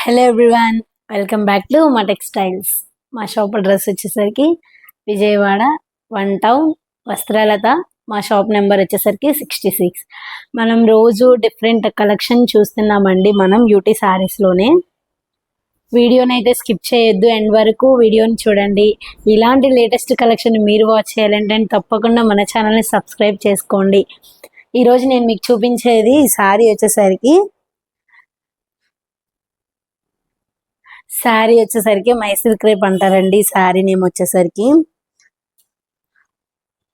Hello everyone, welcome back to మా textiles. మా shop address వచ్చేసరికి విజయవాడ 1 టౌన్ వస్త్రలత. మా షాప్ నెంబర్ వచ్చేసరికి 66. మనం రోజు డిఫరెంట్ కలెక్షన్ చూస్తున్నామండి మనం యూటీ శారీస్లోనే. వీడియోని అయితే స్కిప్ చేయొద్దు, ఎండ్ వరకు వీడియోని చూడండి. ఇలాంటి లేటెస్ట్ కలెక్షన్ మీరు వాచ్ చేయాలంటే తప్పకుండా మన ఛానల్ని సబ్స్క్రైబ్ చేసుకోండి. ఈరోజు నేను మీకు చూపించేది ఈ శారీ వచ్చేసరికి మైసూర్ క్రేప్ అంటారండి. శారీ నేమ్ వచ్చేసరికి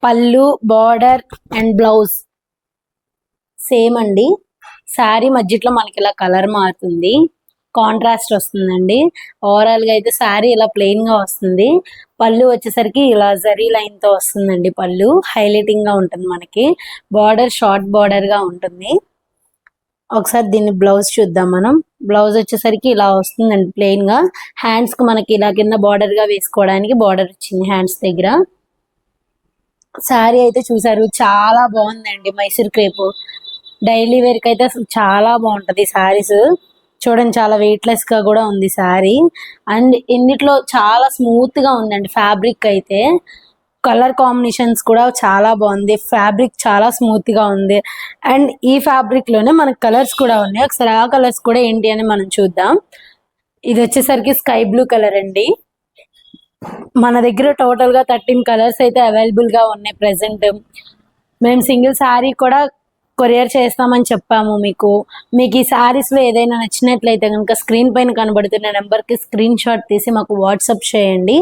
పళ్ళు, బార్డర్ అండ్ బ్లౌజ్ సేమ్ అండి. శారీ మధ్యలో మనకి ఇలా కలర్ మారుతుంది, కాంట్రాస్ట్ వస్తుందండి. ఓవరాల్గా అయితే శారీ ఇలా ప్లెయిన్గా వస్తుంది. పళ్ళు వచ్చేసరికి ఇలా జరీ లైన్తో వస్తుందండి. పళ్ళు హైలైటింగ్గా ఉంటుంది మనకి. బార్డర్ షార్ట్ బార్డర్గా ఉంటుంది. ఒకసారి దీన్ని బ్లౌజ్ చూద్దాం మనం. బ్లౌజ్ వచ్చేసరికి ఇలా వస్తుందండి ప్లెయిన్గా. హ్యాండ్స్కి మనకి ఇలా కింద బార్డర్గా వేసుకోవడానికి బార్డర్ వచ్చింది హ్యాండ్స్ దగ్గర. శారీ అయితే చూసారు, చాలా బాగుందండి. మైసూర్ క్రేపు డైలీ వేర్కి అయితే అసలు చాలా బాగుంటుంది శారీస్. చూడండి, చాలా వెయిట్లెస్గా కూడా ఉంది శారీ. అండ్ ఇందులో చాలా స్మూత్గా ఉందండి ఫ్యాబ్రిక్ అయితే. కలర్ కాంబినేషన్స్ కూడా చాలా బాగుంది. ఫ్యాబ్రిక్ చాలా స్మూత్ గా ఉంది. అండ్ ఈ ఫ్యాబ్రిక్ లోనే మనకు కలర్స్ కూడా ఉన్నాయి. ఒకసారి ఆ కలర్స్ కూడా ఏంటి అని మనం చూద్దాం. ఇది వచ్చేసరికి స్కై బ్లూ కలర్ అండి. మన దగ్గర టోటల్ గా 13 కలర్స్ అయితే అవైలబుల్ గా ఉన్నాయి ప్రెసెంట్. మేము సింగిల్ శారీ కూడా కొరియర్ చేస్తామని చెప్పాము మీకు. ఈ శారీస్ లో ఏదైనా నచ్చినట్లయితే కనుక స్క్రీన్ పైన కనబడుతున్న నెంబర్కి స్క్రీన్ షాట్ తీసి మాకు వాట్సాప్ చేయండి.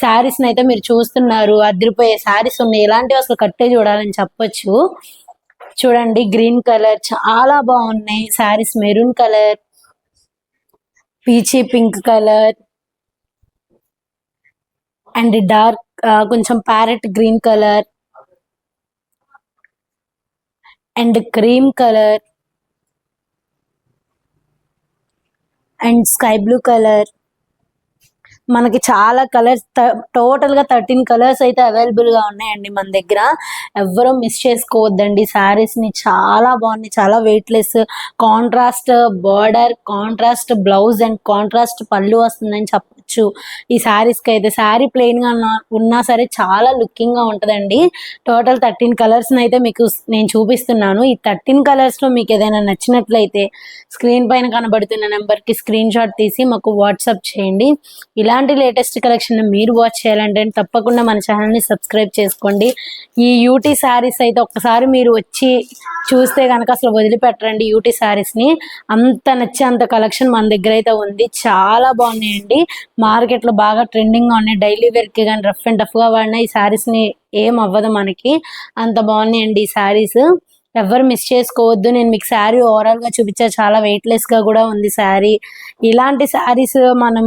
శారీస్ అయితే మీరు చూస్తున్నారు, అదిరిపోయే శారీస్ ఉన్నాయి. ఎలాంటివి అసలు కట్టే చూడాలని చెప్పొచ్చు. చూడండి, గ్రీన్ కలర్ చాలా బాగున్నాయి saris. Maroon colour, peachy pink colour and dark కొంచెం parrot green colour and cream colour and sky blue colour. మనకి చాలా కలర్స్, టోటల్ గా 13 కలర్స్ అయితే అవైలబుల్ గా ఉన్నాయండి మన దగ్గర. ఎవ్వరూ మిస్ చేసుకోవద్దండి శారీస్ ని. చాలా బాగున్నాయి, చాలా weightless. Contrast border, contrast blouse and contrast పళ్ళు వస్తుందని చెప్పొచ్చు ఈ శారీస్ కి అయితే. శారీ ప్లెయిన్ గా ఉన్నా సరే చాలా లుకింగ్ గా ఉంటదండి. టోటల్ 13 కలర్స్ అయితే మీకు నేను చూపిస్తున్నాను. ఈ 13 కలర్స్ లో మీకు ఏదైనా నచ్చినట్లయితే స్క్రీన్ పైన కనబడుతున్న నెంబర్ కి స్క్రీన్ షాట్ తీసి మాకు వాట్సాప్ చేయండి. ఇలాంటి లేటెస్ట్ కలెక్షన్ మీరు వాచ్ చేయాలంటే తప్పకుండా మన ఛానల్ని సబ్స్క్రైబ్ చేసుకోండి. ఈ యూటీ శారీస్ అయితే ఒక్కసారి మీరు వచ్చి చూస్తే కనుక అసలు వదిలిపెట్టరండి యూటీ శారీస్ని. అంత నచ్చే అంత కలెక్షన్ మన దగ్గర అయితే ఉంది. చాలా బాగున్నాయండి. మార్కెట్లో బాగా ట్రెండింగ్గా ఉన్నాయి. డైలీ వేర్కి కానీ రఫ్ అండ్ టఫ్గా వాడినా ఈ శారీస్ని ఏం అవ్వదు మనకి. అంత బాగున్నాయండి ఈ శారీస్. ఎవరు మిస్ చేసుకోవద్దు. నేను మీకు శారీ ఓవరాల్గా చూపించా, చాలా వెయిట్లెస్గా కూడా ఉంది శారీ. ఇలాంటి శారీస్ మనం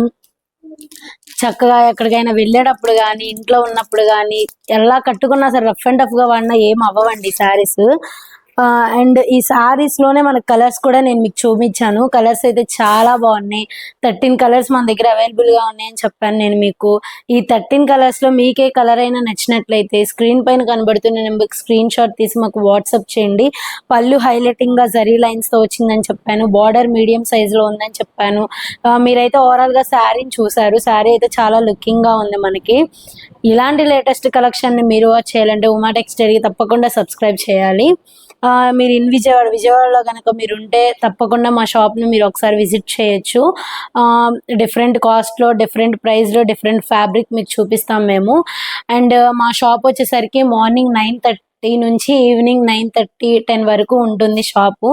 చక్కగా ఎక్కడికైనా వెళ్ళేటప్పుడు కానీ ఇంట్లో ఉన్నప్పుడు కానీ ఎలా కట్టుకున్నా సరే రఫ్ అండ్ టఫ్గా వాడినా ఏం అవ్వవండి శారీస్. అండ్ ఈ శారీస్ లోనే మనకు కలర్స్ కూడా నేను మీకు చూపించాను. కలర్స్ అయితే చాలా బాగున్నాయి. 13 కలర్స్ మన దగ్గర అవైలబుల్ గా ఉన్నాయని చెప్పాను నేను మీకు. ఈ 13 కలర్స్ లో మీకే కలర్ అయినా నచ్చినట్లయితే స్క్రీన్ పైన కనబడుతున్న నెంబర్కి స్క్రీన్ షాట్ తీసి మాకు వాట్సాప్ చేయండి. పళ్ళు హైలైటింగ్ గా జరీ లైన్స్ తో వచ్చిందని చెప్పాను. బార్డర్ మీడియం సైజ్ లో ఉందని చెప్పాను. మీరైతే ఓవరాల్ గా శారీని చూసారు. శారీ అయితే చాలా లుకింగ్ గా ఉంది మనకి. ఇలాంటి లేటెస్ట్ కలెక్షన్ ని మీరు వాచ్ చేయాలంటే ఉమా టెక్స్టైల్ కి తప్పకుండా సబ్స్క్రైబ్ చేయాలి. మీరు విజయవాడలో కనుక మీరు ఉంటే తప్పకుండా మా షాప్ని మీరు ఒకసారి విజిట్ చేయొచ్చు. డిఫరెంట్ కాస్ట్లో, డిఫరెంట్ ప్రైస్లో, డిఫరెంట్ ఫ్యాబ్రిక్ మీకు చూపిస్తాం మేము. అండ్ మా షాప్ వచ్చేసరికి మార్నింగ్ 9:30 నుంచి ఈవినింగ్ 9:30, 10 వరకు ఉంటుంది షాపు.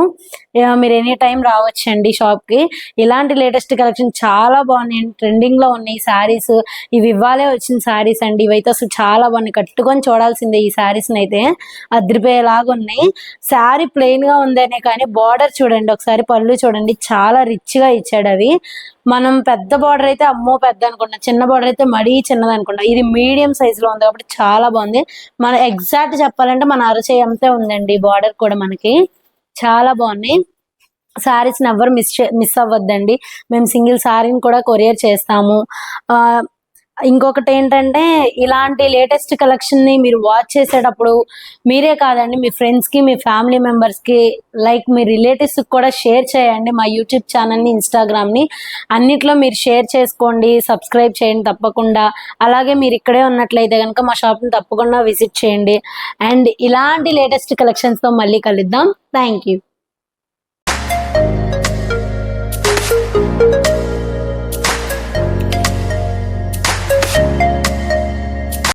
మీరు ఎనీ టైం రావచ్చండి షాప్కి. ఇలాంటి లేటెస్ట్ కలెక్షన్ చాలా బాగున్నాయి. ట్రెండింగ్లో ఉన్నాయి శారీస్. ఇవి ఇవ్వాలే వచ్చిన శారీస్ అండి. ఇవైతే అసలు చాలా బాగున్నాయి. కట్టుకొని చూడాల్సిందే ఈ శారీస్ని అయితే. అదిరిపోయేలాగా ఉన్నాయి. శారీ ప్లెయిన్గా ఉందనే కానీ బార్డర్ చూడండి ఒకసారి, పళ్ళు చూడండి, చాలా రిచ్గా ఇచ్చాడు అవి. మనం పెద్ద బార్డర్ అయితే అమ్మో పెద్ద అనుకుంటాం, చిన్న బార్డర్ అయితే మరీ చిన్నది అనుకుంటాం. ఇది మీడియం సైజులో ఉంది కాబట్టి చాలా బాగుంది. మన ఎగ్జాక్ట్ చెప్పాలంటే మన అరచేయి అంతే ఉందండి బార్డర్ కూడా మనకి. చాలా బాగున్నాయి. శారీస్ని ఎవరు మిస్ అవ్వద్దండి. మేము సింగిల్ శారీని కూడా కొరియర్ చేస్తాము. ఇంకొకటి ఏంటంటే ఇలాంటి లేటెస్ట్ కలెక్షన్ని మీరు వాచ్ చేసేటప్పుడు మీరే కాదండి, మీ ఫ్రెండ్స్కి, మీ ఫ్యామిలీ మెంబర్స్కి, లైక్ మీ రిలేటివ్స్కి కూడా షేర్ చేయండి. మా యూట్యూబ్ ఛానల్ని, ఇన్స్టాగ్రామ్ని అన్నిట్లో మీరు షేర్ చేసుకోండి, సబ్స్క్రైబ్ చేయండి తప్పకుండా. అలాగే మీరు ఇక్కడే ఉన్నట్లయితే కనుక మా షాప్ని తప్పకుండా విజిట్ చేయండి. అండ్ ఇలాంటి లేటెస్ట్ కలెక్షన్స్తో మళ్ళీ కలుద్దాం. Thank you.